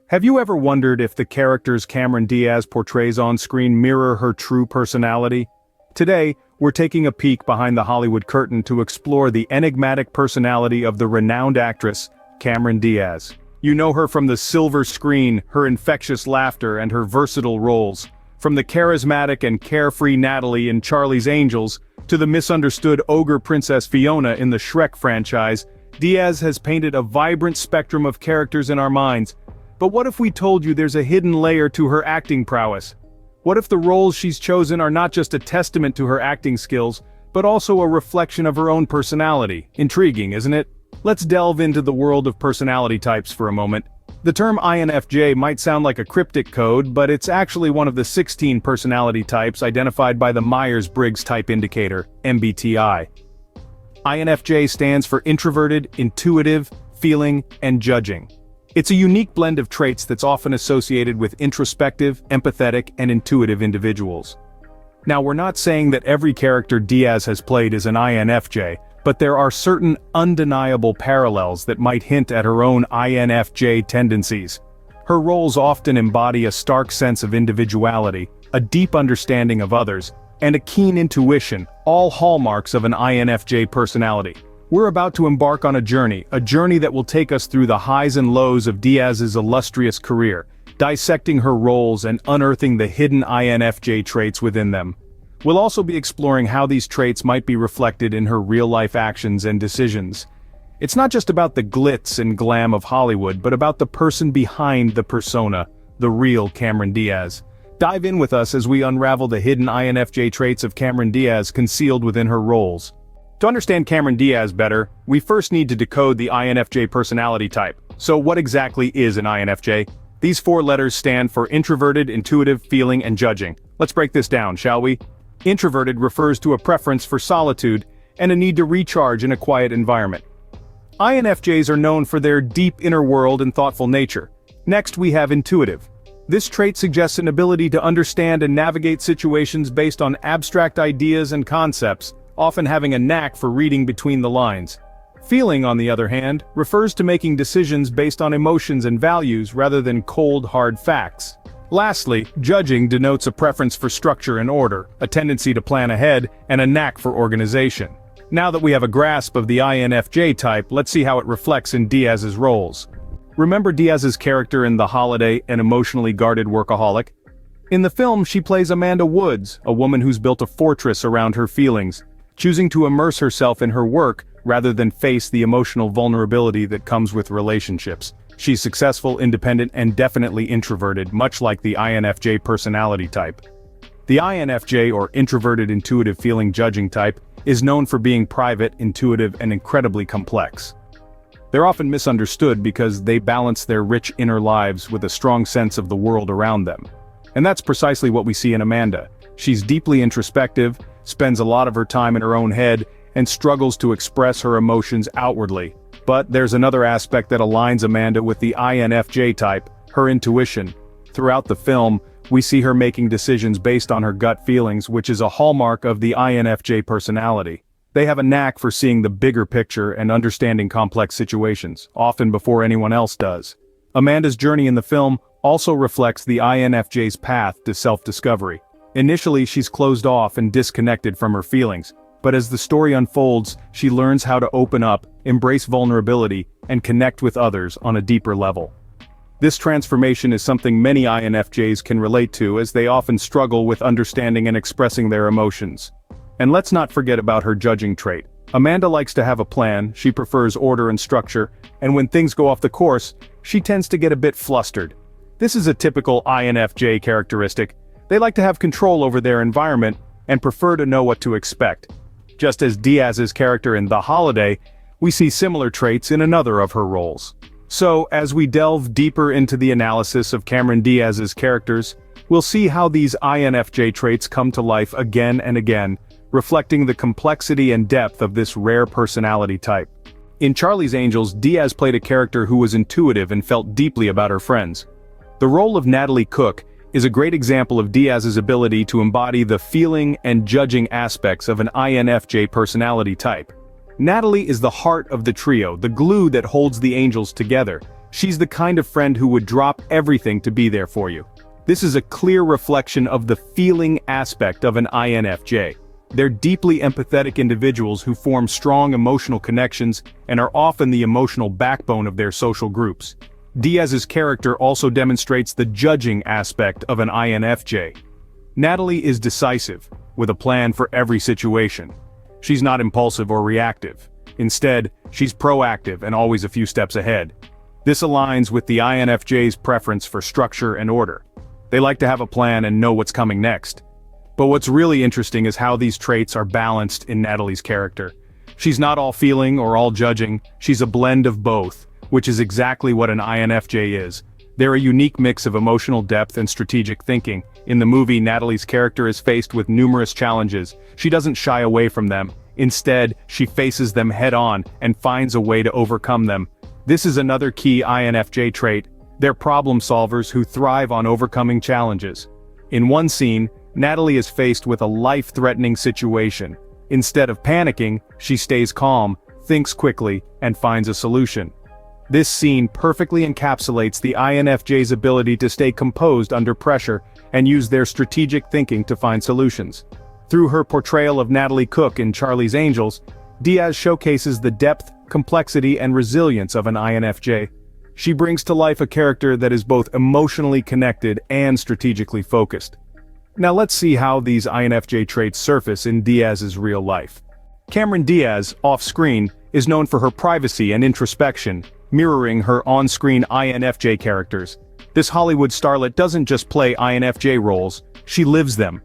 Have you ever wondered if the characters Cameron Diaz portrays on screen mirror her true personality? Today, we're taking a peek behind the Hollywood curtain to explore the enigmatic personality of the renowned actress, Cameron Diaz. You know her from the silver screen, her infectious laughter, and her versatile roles. From the charismatic and carefree Natalie in Charlie's Angels, to the misunderstood ogre princess Fiona in the Shrek franchise, Diaz has painted a vibrant spectrum of characters in our minds. But what if we told you there's a hidden layer to her acting prowess? What if the roles she's chosen are not just a testament to her acting skills, but also a reflection of her own personality? Intriguing, isn't it? Let's delve into the world of personality types for a moment. The term INFJ might sound like a cryptic code, but it's actually one of the 16 personality types identified by the Myers-Briggs Type Indicator, MBTI. INFJ stands for introverted, intuitive, feeling, and judging. It's a unique blend of traits that's often associated with introspective, empathetic, and intuitive individuals. Now, we're not saying that every character Diaz has played is an INFJ, but there are certain undeniable parallels that might hint at her own INFJ tendencies. Her roles often embody a stark sense of individuality, a deep understanding of others, and a keen intuition, all hallmarks of an INFJ personality. We're about to embark on a journey that will take us through the highs and lows of Diaz's illustrious career, dissecting her roles and unearthing the hidden INFJ traits within them. We'll also be exploring how these traits might be reflected in her real-life actions and decisions. It's not just about the glitz and glam of Hollywood, but about the person behind the persona, the real Cameron Diaz. Dive in with us as we unravel the hidden INFJ traits of Cameron Diaz concealed within her roles. To understand Cameron Diaz better, we first need to decode the INFJ personality type. So what exactly is an INFJ? These four letters stand for introverted, intuitive, feeling, and judging. Let's break this down, shall we? Introverted refers to a preference for solitude and a need to recharge in a quiet environment. INFJs are known for their deep inner world and thoughtful nature. Next, we have intuitive. This trait suggests an ability to understand and navigate situations based on abstract ideas and concepts, often having a knack for reading between the lines. Feeling, on the other hand, refers to making decisions based on emotions and values rather than cold, hard facts. Lastly, judging denotes a preference for structure and order, a tendency to plan ahead, and a knack for organization. Now that we have a grasp of the INFJ type, let's see how it reflects in Diaz's roles. Remember Diaz's character in The Holiday, an emotionally guarded workaholic? In the film, she plays Amanda Woods, a woman who's built a fortress around her feelings, choosing to immerse herself in her work rather than face the emotional vulnerability that comes with relationships. She's successful, independent, and definitely introverted, much like the INFJ personality type. The INFJ, or introverted intuitive feeling judging type, is known for being private, intuitive, and incredibly complex. They're often misunderstood because they balance their rich inner lives with a strong sense of the world around them. And that's precisely what we see in Amanda. She's deeply introspective, spends a lot of her time in her own head, and struggles to express her emotions outwardly. But there's another aspect that aligns Amanda with the INFJ type, her intuition. Throughout the film, we see her making decisions based on her gut feelings, which is a hallmark of the INFJ personality. They have a knack for seeing the bigger picture and understanding complex situations, often before anyone else does. Amanda's journey in the film also reflects the INFJ's path to self-discovery. Initially, she's closed off and disconnected from her feelings, but as the story unfolds, she learns how to open up, embrace vulnerability, and connect with others on a deeper level. This transformation is something many INFJs can relate to, as they often struggle with understanding and expressing their emotions. And let's not forget about her judging trait. Amanda likes to have a plan, she prefers order and structure, and when things go off the course, she tends to get a bit flustered. This is a typical INFJ characteristic. They like to have control over their environment and prefer to know what to expect. Just as Diaz's character in The Holiday, we see similar traits in another of her roles. So, as we delve deeper into the analysis of Cameron Diaz's characters, we'll see how these INFJ traits come to life again and again, reflecting the complexity and depth of this rare personality type. In Charlie's Angels, Diaz played a character who was intuitive and felt deeply about her friends. The role of Natalie Cook is a great example of Diaz's ability to embody the feeling and judging aspects of an INFJ personality type. Natalie is the heart of the trio, the glue that holds the Angels together, She's the kind of friend who would drop everything to be there for you. This is a clear reflection of the feeling aspect of an INFJ. They're deeply empathetic individuals who form strong emotional connections and are often the emotional backbone of their social groups. Diaz's character also demonstrates the judging aspect of an INFJ. Natalie is decisive, with a plan for every situation. She's not impulsive or reactive. Instead, she's proactive and always a few steps ahead. This aligns with the INFJ's preference for structure and order. They like to have a plan and know what's coming next. But what's really interesting is how these traits are balanced in Natalie's character. She's not all feeling or all judging, she's a blend of both, which is exactly what an INFJ is. They're a unique mix of emotional depth and strategic thinking. In the movie, Natalie's character is faced with numerous challenges. She doesn't shy away from them. Instead, she faces them head-on and finds a way to overcome them. This is another key INFJ trait. They're problem solvers who thrive on overcoming challenges. In one scene, Natalie is faced with a life-threatening situation. Instead of panicking, she stays calm, thinks quickly, and finds a solution. This scene perfectly encapsulates the INFJ's ability to stay composed under pressure and use their strategic thinking to find solutions. Through her portrayal of Natalie Cook in Charlie's Angels, Diaz showcases the depth, complexity, and resilience of an INFJ. She brings to life a character that is both emotionally connected and strategically focused. Now let's see how these INFJ traits surface in Diaz's real life. Cameron Diaz, off-screen, is known for her privacy and introspection, mirroring her on-screen INFJ characters. This Hollywood starlet doesn't just play INFJ roles, she lives them.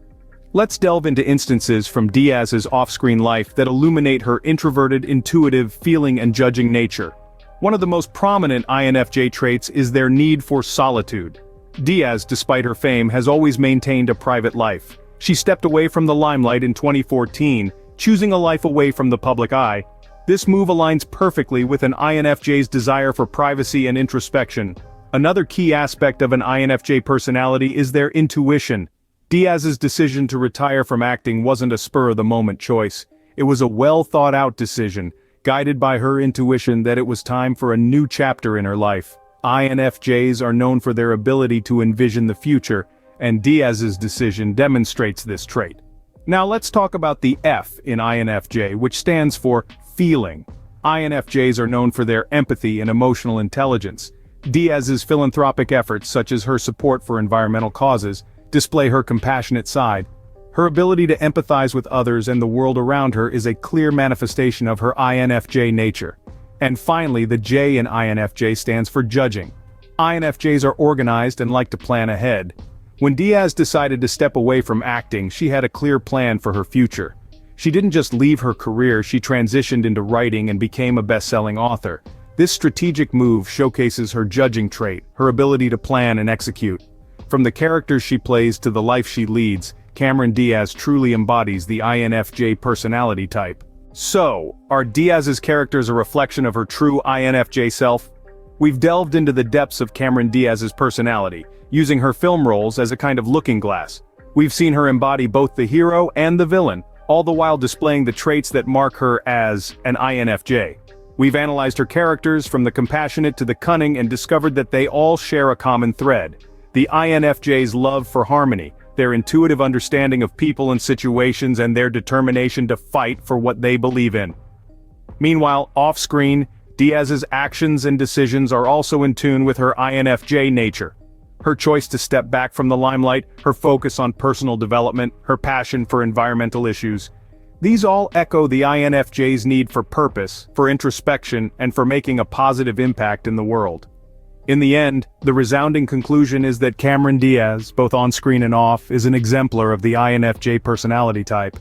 Let's delve into instances from Diaz's off-screen life that illuminate her introverted, intuitive, feeling and judging nature. One of the most prominent INFJ traits is their need for solitude. Diaz, despite her fame, has always maintained a private life. She stepped away from the limelight in 2014, choosing a life away from the public eye. This move aligns perfectly with an INFJ's desire for privacy and introspection. Another key aspect of an INFJ personality is their intuition. Diaz's decision to retire from acting wasn't a spur-of-the-moment choice. It was a well-thought-out decision, guided by her intuition that it was time for a new chapter in her life. INFJs are known for their ability to envision the future, and Diaz's decision demonstrates this trait. Now let's talk about the F in INFJ, which stands for feeling. INFJs are known for their empathy and emotional intelligence. Diaz's philanthropic efforts, such as her support for environmental causes, display her compassionate side. Her ability to empathize with others and the world around her is a clear manifestation of her INFJ nature. And finally, the J in INFJ stands for judging. INFJs are organized and like to plan ahead. When Diaz decided to step away from acting, she had a clear plan for her future. She didn't just leave her career, she transitioned into writing and became a best-selling author. This strategic move showcases her judging trait, her ability to plan and execute. From the characters she plays to the life she leads, Cameron Diaz truly embodies the INFJ personality type. So, are Diaz's characters a reflection of her true INFJ self? We've delved into the depths of Cameron Diaz's personality, using her film roles as a kind of looking glass. We've seen her embody both the hero and the villain, all the while displaying the traits that mark her as an INFJ. We've analyzed her characters from the compassionate to the cunning and discovered that they all share a common thread. The INFJ's love for harmony, their intuitive understanding of people and situations, and their determination to fight for what they believe in. Meanwhile, off-screen, Diaz's actions and decisions are also in tune with her INFJ nature. Her choice to step back from the limelight, her focus on personal development, her passion for environmental issues. These all echo the INFJ's need for purpose, for introspection, and for making a positive impact in the world. In the end, the resounding conclusion is that Cameron Diaz, both on screen and off, is an exemplar of the INFJ personality type.